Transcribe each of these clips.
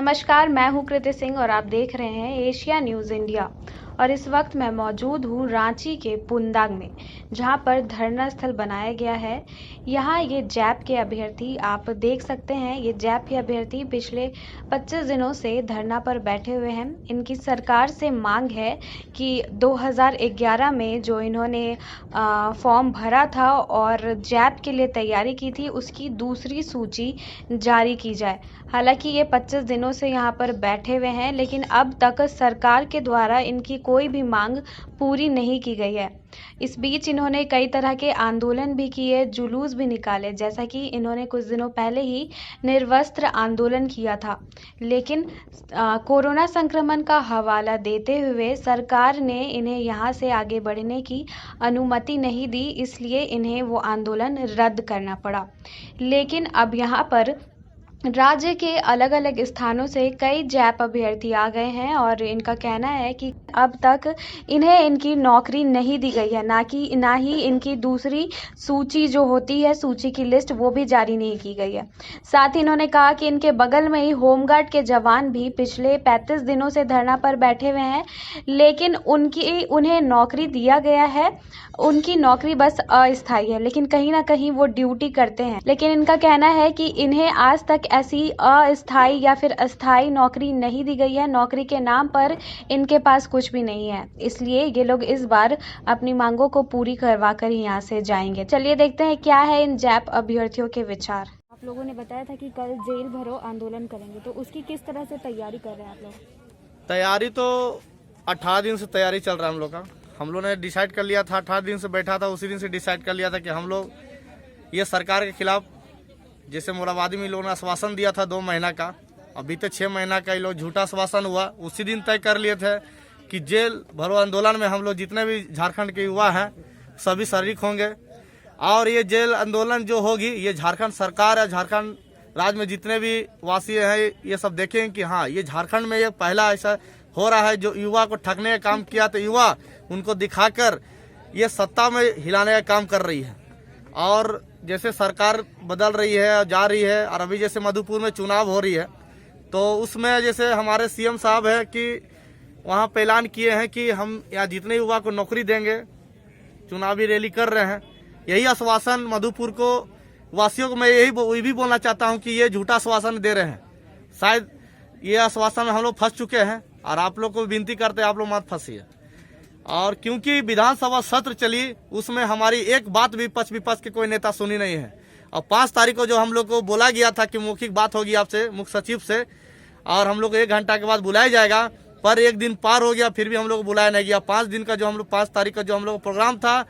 नमस्कार, मैं हूं कृति सिंह और आप देख रहे हैं एशिया न्यूज़ इंडिया। और इस वक्त मैं मौजूद हूं रांची के पुंदांग में, जहां पर धरना स्थल बनाया गया है। यहां ये जैप के अभ्यर्थी, आप देख सकते हैं, ये जैप के अभ्यर्थी पिछले 25 दिनों से धरना पर बैठे हुए हैं। इनकी सरकार से मांग है कि 2011 में जो इन्होंने फॉर्म भरा था और जैप के लिए तैयारी की थी, उसकी दूसरी सूची जारी की जाए। हालांकि ये 25 दिनों से यहाँ पर बैठे हुए हैं, लेकिन अब तक सरकार के द्वारा इनकी कोई भी मांग पूरी नहीं की गई है। इस बीच इन्होंने कई तरह के आंदोलन भी किए, जुलूस भी निकाले, जैसा कि इन्होंने कुछ दिनों पहले ही निर्वस्त्र आंदोलन किया था। लेकिन कोरोना संक्रमण का हवाला देते हुए सरकार ने इन्हें यहाँ से आगे बढ़ने की अनुमति नहीं दी, इसलिए इन्हें वो आंदोलन रद्द करना पड़ा। लेकिन अब यहाँ पर राज्य के अलग अलग स्थानों से कई जैप अभ्यर्थी आ गए हैं और इनका कहना है कि अब तक इन्हें इनकी नौकरी नहीं दी गई है, ना ही इनकी दूसरी सूची जो होती है, सूची की लिस्ट, वो भी जारी नहीं की गई है। साथ ही इन्होंने कहा कि इनके बगल में ही होमगार्ड के जवान भी पिछले 35 दिनों से धरना पर बैठे हुए हैं, लेकिन उन्हें नौकरी दिया गया है। उनकी नौकरी बस अस्थायी है, लेकिन कहीं ना कहीं वो ड्यूटी करते हैं। लेकिन इनका कहना है कि इन्हें आज तक ऐसी अस्थायी या फिर अस्थायी नौकरी नहीं दी गई है। नौकरी के नाम पर इनके पास कुछ भी नहीं है, इसलिए ये लोग इस बार अपनी मांगों को पूरी करवा कर ही यहाँ से जाएंगे। चलिए देखते हैं क्या है इन जैप अभ्यर्थियों के विचार। आप लोगों ने बताया था कि कल जेल भरो आंदोलन करेंगे, तो उसकी किस तरह से तैयारी कर रहे हैं आप लोग? तैयारी तो 18 दिन से तैयारी चल रहा है हम लोग का। हम लोग ने डिसाइड कर लिया था, 18 दिन से बैठा था, उसी दिन से डिसाइड कर लिया था कि हम लोग ये सरकार के खिलाफ, जैसे मोराबादी में लोगों ने आश्वासन दिया था 2 महीना का, अभी तो 6 महीना का ये लोग झूठा आश्वासन हुआ। उसी दिन तय कर लिए थे कि जेल भरो आंदोलन में हम लोग जितने भी झारखंड के युवा हैं सभी शरीक होंगे। और ये जेल आंदोलन जो होगी, ये झारखंड सरकार या झारखंड राज्य में जितने भी वासी हैं ये सब देखेंगे कि हाँ, ये झारखंड में ये पहला ऐसा हो रहा है जो युवा को ठगने का काम किया, तो युवा उनको दिखाकर ये सत्ता में हिलाने का काम कर रही है। और जैसे सरकार बदल रही है, जा रही है, और अभी जैसे मधुपुर में चुनाव हो रही है, तो उसमें जैसे हमारे सीएम साहब है कि वहाँ पे ऐलान किए हैं कि हम यहाँ जितने युवा को नौकरी देंगे, चुनावी रैली कर रहे हैं। यही आश्वासन मधुपुर को वासियों को मैं यही भी बोलना चाहता हूँ कि ये झूठा आश्वासन दे रहे हैं। शायद ये आश्वासन में हम लोग फंस चुके हैं और आप लोग को विनती करते हैं आप लोग मत फंसिए। और क्योंकि विधानसभा सत्र चली, उसमें हमारी एक बात भी विपक्ष के कोई नेता सुनी नहीं है। और 5 तारीख को जो हम लोग को बोला गया था कि मौखिक बात होगी आपसे, मुख्य सचिव से, और हम लोग को 1 घंटा के बाद बुलाया जाएगा, पर 1 दिन पार हो गया, फिर भी हम लोग को बुलाया नहीं गया। 5 दिन का जो हम लोग 5 तारीख का जो हम लोग प्रोग्राम था,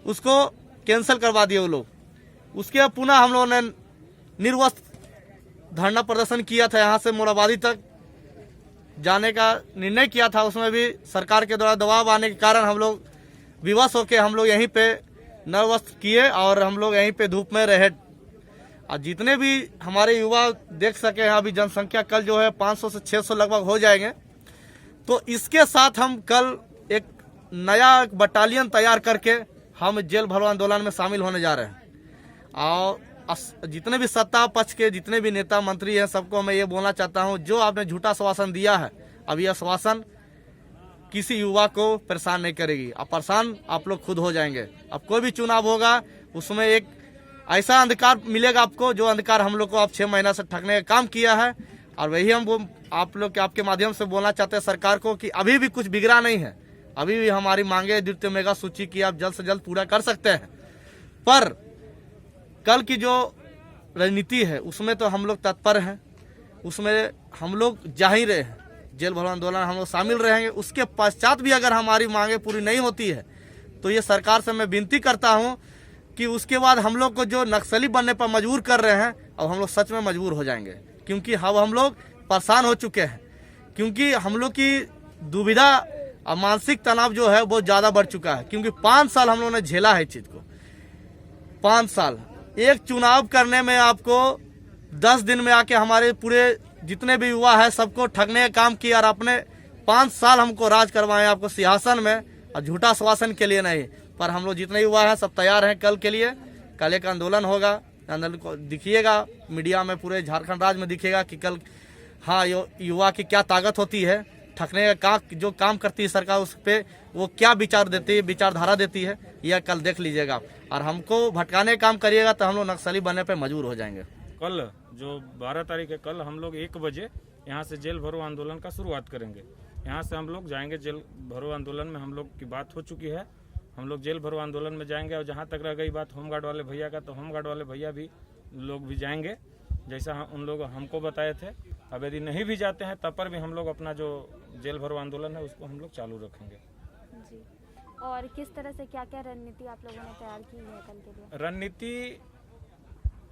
उसको कैंसिल करवा दिए वो लोग। उसके बाद पुनः हम लोगों ने निर्वस्त्र धरना प्रदर्शन किया था, यहाँ से मोराबादी तक जाने का निर्णय किया था। उसमें भी सरकार के द्वारा दबाव आने के कारण हम लोग विवश होकर हम लोग यहीं पे निर्वस्त्र किए और हम लोग यहीं पे धूप में रहे। और जितने भी हमारे युवा देख सके हैं, अभी जनसंख्या कल जो है 500 से 600 लगभग हो जाएंगे। तो इसके साथ हम कल एक नया बटालियन तैयार करके हम जेल भरो आंदोलन में शामिल होने जा रहे हैं। और जितने भी सत्ता पक्ष के जितने भी नेता मंत्री हैं, सबको मैं ये बोलना चाहता हूँ, जो आपने झूठा आश्वासन दिया है, अब यह आश्वासन किसी युवा को परेशान नहीं करेगी। अब परेशान आप लोग खुद हो जाएंगे। अब कोई भी चुनाव होगा, उसमें एक ऐसा अंधकार मिलेगा आपको, जो अंधकार हम लोग को अब 6 महीना से ठगने का काम किया है। और वही हम आप लोग के आपके माध्यम से बोलना चाहते हैं सरकार को कि अभी भी कुछ बिगड़ा नहीं है। अभी भी हमारी मांगे द्वितीय मेगा सूची की आप जल्द से जल्द पूरा कर सकते हैं। पर कल की जो रणनीति है उसमें तो हम लोग तत्पर हैं, उसमें हम लोग जा ही रहे हैं। जेल भरो आंदोलन हम लोग शामिल रहेंगे। उसके पश्चात भी अगर हमारी मांगे पूरी नहीं होती है, तो ये सरकार से मैं विनती करता हूँ कि उसके बाद हम लोग को जो नक्सली बनने पर मजबूर कर रहे हैं, अब हम लोग सच में मजबूर हो जाएंगे। क्योंकि अब हम लोग परेशान हो चुके हैं, क्योंकि हम लोग की दुविधा और मानसिक तनाव जो है वो ज़्यादा बढ़ चुका है। क्योंकि 5 साल हम लोगों ने झेला है इस चीज़ को। 5 साल एक चुनाव करने में आपको 10 दिन में आके हमारे पूरे जितने भी युवा है सबको ठगने का काम किया, और अपने 5 साल हमको राज करवाए आपको सिंहासन में, और झूठा आश्वासन के लिए नहीं। पर हम लोग जितने युवा हैं सब तैयार हैं कल के लिए। कल एक आंदोलन होगा, आंदोलन को दिखिएगा मीडिया में, पूरे झारखंड राज्य में दिखेगा कि कल हाँ युवा की क्या ताकत होती है, ठगने का जो काम करती है सरकार उस पर वो क्या विचार देती है, विचारधारा देती है, यह कल देख लीजिएगा। और हमको भटकाने काम करिएगा तो हम लोग नक्सली बनने पे मजबूर हो जाएंगे। कल जो 12 तारीख है, कल हम लोग 1 बजे यहाँ से जेल भरो आंदोलन का शुरुआत करेंगे। यहाँ से हम लोग जाएंगे जेल भरो आंदोलन में, हम लोग की बात हो चुकी है, हम लोग जेल भरो आंदोलन में जाएंगे। और जहाँ तक रह गई बात होमगार्ड वाले भैया का, तो होमगार्ड वाले भैया भी लोग भी जाएंगे जैसा उन लोग हमको बताए थे। अब यदि नहीं भी जाते हैं तब पर भी हम लोग अपना जो जेल भरो आंदोलन है उसको हम लोग चालू रखेंगे। जी, और किस तरह से क्या क्या रणनीति आप लोगों ने तैयार की है कल के लिए? रणनीति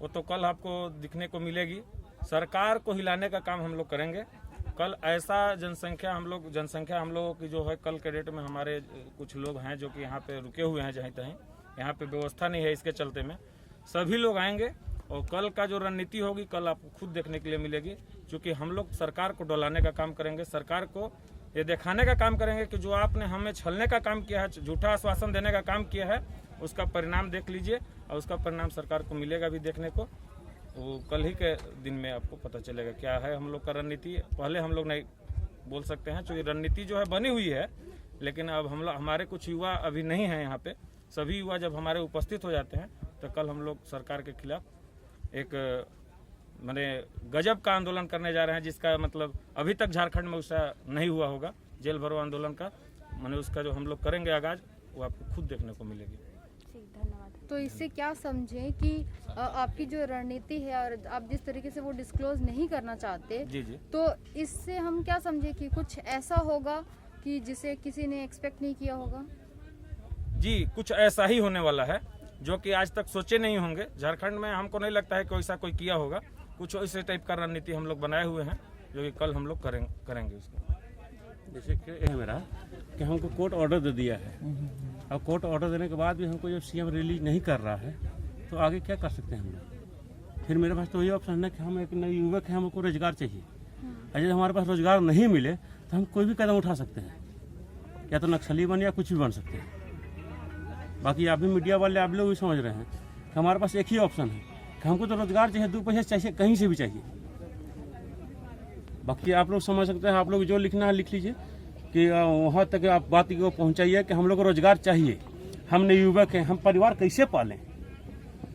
वो तो कल आपको दिखने को मिलेगी। सरकार को हिलाने का काम हम लोग करेंगे। कल ऐसा जनसंख्या हम लोगों की जो है, कल के डेट में हमारे कुछ लोग हैं जो कि यहाँ पे रुके हुए हैं, जहीं तहीं यहाँ पे व्यवस्था नहीं है, इसके चलते में सभी लोग आएंगे। और कल का जो रणनीति होगी कल आपको खुद देखने के लिए मिलेगी, क्योंकि हम लोग सरकार को डौलाने का काम करेंगे, सरकार को ये दिखाने का काम करेंगे कि जो आपने हमें छलने का काम किया है, झूठा आश्वासन देने का काम किया है, उसका परिणाम देख लीजिए। और उसका परिणाम सरकार को मिलेगा भी देखने को। वो कल ही के दिन में आपको पता चलेगा क्या है हम लोग का रणनीति। पहले हम लोग नहीं बोल सकते हैं, क्योंकि रणनीति जो है बनी हुई है, लेकिन अब हमारे कुछ युवा अभी नहीं हैं यहाँ पे। सभी युवा जब हमारे उपस्थित हो जाते हैं तो कल हम लोग सरकार के खिलाफ एक माने गजब का आंदोलन करने जा रहे हैं, जिसका मतलब अभी तक झारखंड में उसका नहीं हुआ होगा। जेल भरो आंदोलन का माने उसका जो हम लोग करेंगे आगाज, वो आपको खुद देखने को मिलेगी। धन्यवाद। तो इससे क्या समझें कि आपकी जो रणनीति है और आप जिस तरीके से वो डिस्क्लोज नहीं करना चाहते, जी, तो इससे हम क्या समझें कि कुछ ऐसा होगा कि जिसे किसी ने एक्सपेक्ट नहीं किया होगा? जी, कुछ ऐसा ही होने वाला है जो कि आज तक सोचे नहीं होंगे झारखंड में। हमको नहीं लगता है कि ऐसा कोई किया होगा। कुछ इस टाइप का रणनीति हम लोग बनाए हुए हैं, जो कि कल हम लोग करेंगे उसको। जैसे कि है मेरा कि हमको कोर्ट ऑर्डर दे दिया है, और कोर्ट ऑर्डर देने के बाद भी हमको जब सीएम रिलीज नहीं कर रहा है तो आगे क्या कर सकते हैं हम लोग? फिर मेरे पास तो वही ऑप्शन है कि हम एक नए युवक हैं, हमको रोजगार चाहिए। और यदि हमारे पास रोजगार नहीं मिले तो हम कोई भी कदम उठा सकते हैं, या तो नक्सली बन या कुछ भी बन सकते हैं। बाकी आप भी मीडिया वाले आप लोग भी समझ रहे हैं कि हमारे पास एक ही ऑप्शन है कि हमको तो रोजगार चाहिए, 2 पैसे चाहिए, कहीं से भी चाहिए। बाकी आप लोग समझ सकते हैं, आप लोग जो लिखना है लिख लीजिए कि वहाँ तक आप बात को पहुँचाइए कि हम लोग को रोजगार चाहिए, हमने युवक हैं, हम परिवार कैसे पालें।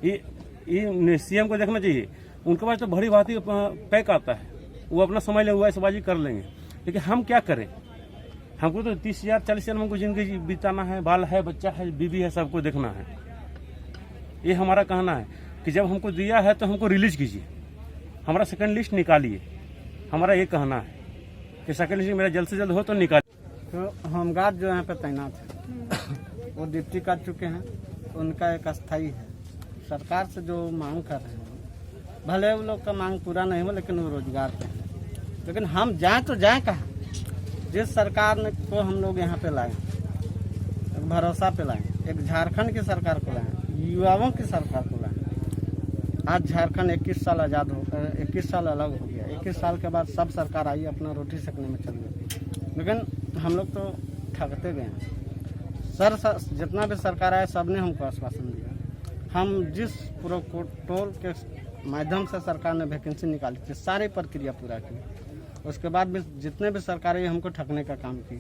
ये सीएम को देखना चाहिए। उनके पास तो बड़ी बात ही पैक आता है, वो अपना समझ ले हुआ ऐसेबाजी कर लेंगे, लेकिन हम क्या करें? हमको तो 30,000 40,000 में हमको जिंदगी बिताना है, बाल है, बच्चा है, बीवी है, सबको देखना है। ये हमारा कहना है कि जब हमको दिया है तो हमको रिलीज कीजिए, हमारा सेकंड लिस्ट निकालिए। हमारा ये कहना है कि सेकंड लिस्ट मेरा जल्द से जल्द हो तो निकालिए। तो होमगार्ड जो यहाँ पे तैनात है वो ड्यूटी कर चुके हैं, तो उनका एक अस्थाई है। सरकार से जो मांग कर रहे हैं, भले वो लोग का मांग पूरा नहीं हो, लेकिन वो रोजगार पे है। लेकिन हम जाएं तो जाएं कहाँ? जिस सरकार ने को हम लोग यहाँ पे लाए, एक भरोसा पे लाए, एक झारखंड की सरकार को लाए, युवाओं की सरकार को लाए। आज झारखंड 21 साल आज़ाद हो, 21 साल अलग हो गया। 21 साल के बाद सब सरकार आई, अपना रोटी सेकने में चल गई, लेकिन हम लोग तो ठगते गए हैं। जितना भी सरकार आया सब ने हमको आश्वासन दिया। हम जिस प्रोटोकॉल के माध्यम से सरकार ने वैकेंसी निकाली थी, सारी प्रक्रिया पूरा की, उसके बाद भी जितने भी सरकारें हमको ठगने का काम की।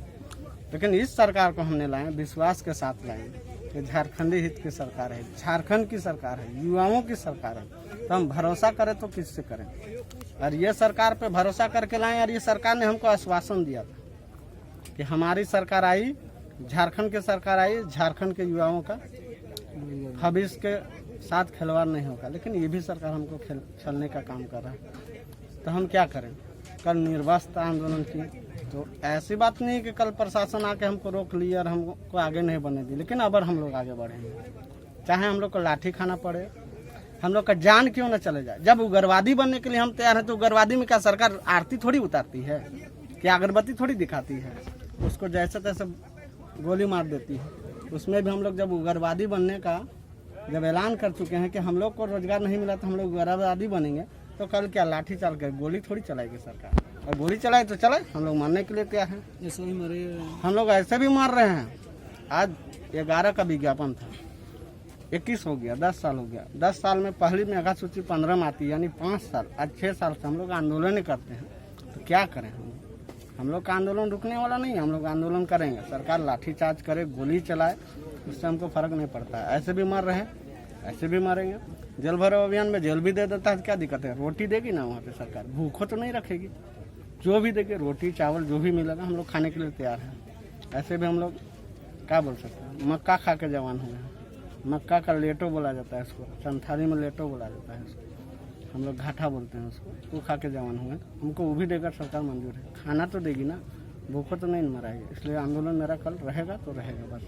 लेकिन इस सरकार को हमने लाए, विश्वास के साथ लाए कि झारखंडी हित की सरकार है, झारखंड की सरकार है, युवाओं की सरकार है, तो हम भरोसा करें तो किससे करें? और ये सरकार पे भरोसा करके लाए, और ये सरकार ने हमको आश्वासन दिया था कि हमारी सरकार आई, झारखंड की सरकार आई, झारखंड के युवाओं का भविष्य के साथ खिलवाड़ नहीं होगा। लेकिन ये भी सरकार हमको छलने का काम कर रहा है, तो हम क्या करें? कल निर्वस्त्र आंदोलन की, तो ऐसी बात नहीं कि कल प्रशासन आके हमको रोक लिया और हमको आगे नहीं बढ़ने दी, लेकिन अब हम लोग आगे बढ़ेंगे, चाहे हम लोग को लाठी खाना पड़े, हम लोग का जान क्यों न चले जाए। जब उग्रवादी बनने के लिए हम तैयार हैं, तो उग्रवादी में क्या सरकार आरती थोड़ी उतारती है, क्या अगरबत्ती थोड़ी दिखाती है, उसको जैसे तैसे गोली मार देती है। उसमें भी हम लोग जब उग्रवादी बनने का जब ऐलान कर चुके हैं कि हम लोग को रोजगार नहीं मिला तो हम लोग उग्रवादी बनेंगे, तो कल क्या लाठी चाल कर गोली थोड़ी चलाएगी सरकार? और गोली चलाए तो चलाए, हम लोग मारने के लिए क्या है? ऐसे ही मरे, हम लोग ऐसे भी मार रहे हैं। आज 11 का विज्ञापन था, 21 हो गया, 10 साल हो गया। 10 साल में पहली मेघा सूची 15 में आती है, यानी 5 साल। आज 6 साल से हम लोग आंदोलन करते हैं, तो क्या करें हम लोग का आंदोलन रुकने वाला नहीं है। हम लोग आंदोलन करेंगे, सरकार लाठीचार्ज करे, गोली चलाए, उससे हमको फर्क नहीं पड़ता है। ऐसे भी मर रहे हैं, ऐसे भी मरेंगे। जल भरो अभियान में जेल भी दे देता है, क्या दिक्कत है? रोटी देगी ना वहाँ पे सरकार, भूखों तो नहीं रखेगी। जो भी देगी, रोटी चावल जो भी मिलेगा हम लोग खाने के लिए तैयार हैं। ऐसे भी हम लोग क्या बोल सकते हैं, मक्का खा के जवान हुए हैं। मक्का का लेटो बोला जाता है इसको, संथाली में लेटो बोला जाता है इसको, हम लोग घाटा बोलते हैं उसको। वो खा के जवान हुए, हमको वो भी देकर सरकार मंजूर है। खाना तो देगी ना, भूखों तो नहीं मराएगी। इसलिए आंदोलन मेरा कल रहेगा तो रहेगा बस।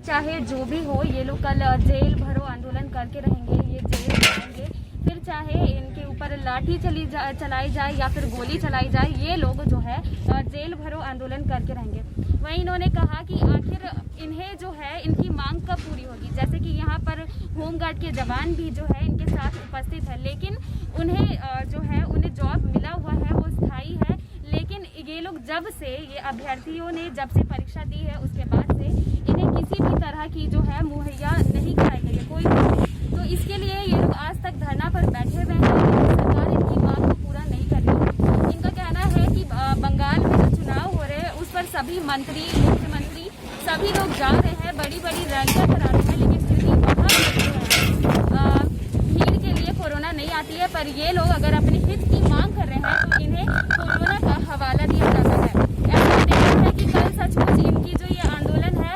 चाहे जो भी हो, ये लोग कल जेल भरो आंदोलन करके रहेंगे, ये जेल जाएंगे, फिर चाहे इनके ऊपर लाठी चलाई जाए या फिर गोली चलाई जाए, ये लोग जो है जेल भरो आंदोलन करके रहेंगे। वहीं इन्होंने कहा कि आखिर इन्हें जो है इनकी मांग कब पूरी होगी। जैसे कि यहाँ पर होमगार्ड के जवान भी जो है इनके साथ उपस्थित है, लेकिन उन्हें जो है उन्हें जॉब मिला हुआ है, वो स्थायी है। लेकिन ये लोग जब से, ये अभ्यर्थियों ने जब से परीक्षा दी है उसके बाद से इन्हें किसी भी तरह की जो है मुहैया नहीं कराई गई है कोई भी। तो इसके लिए ये लोग आज तक धरना पर बैठे हुए हैं, लेकिन सरकार इनकी मांग को पूरा नहीं कर रही। इनका कहना है कि बंगाल में जो चुनाव हो रहे हैं उस पर सभी मंत्री, मुख्यमंत्री सभी लोग जा रहे हैं, बड़ी बड़ी रैलियां करा रहे हैं, लेकिन फिर भी वहाँ भीड़ के लिए कोरोना नहीं आती है। पर ये लोग अगर अपने हित की मांग कर रहे हैं तो इन्हें कोरोना का हवाला दिया जाता है। ऐसा देखना है कि कल सचमुच इनकी जो ये आंदोलन है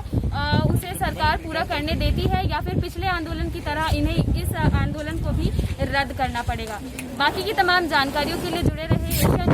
उसे सरकार पूरा करने देती है या फिर पिछले आंदोलन की तरह इन्हें इस आंदोलन को भी रद्द करना पड़ेगा। बाकी की तमाम जानकारियों के लिए जुड़े रहे एशिया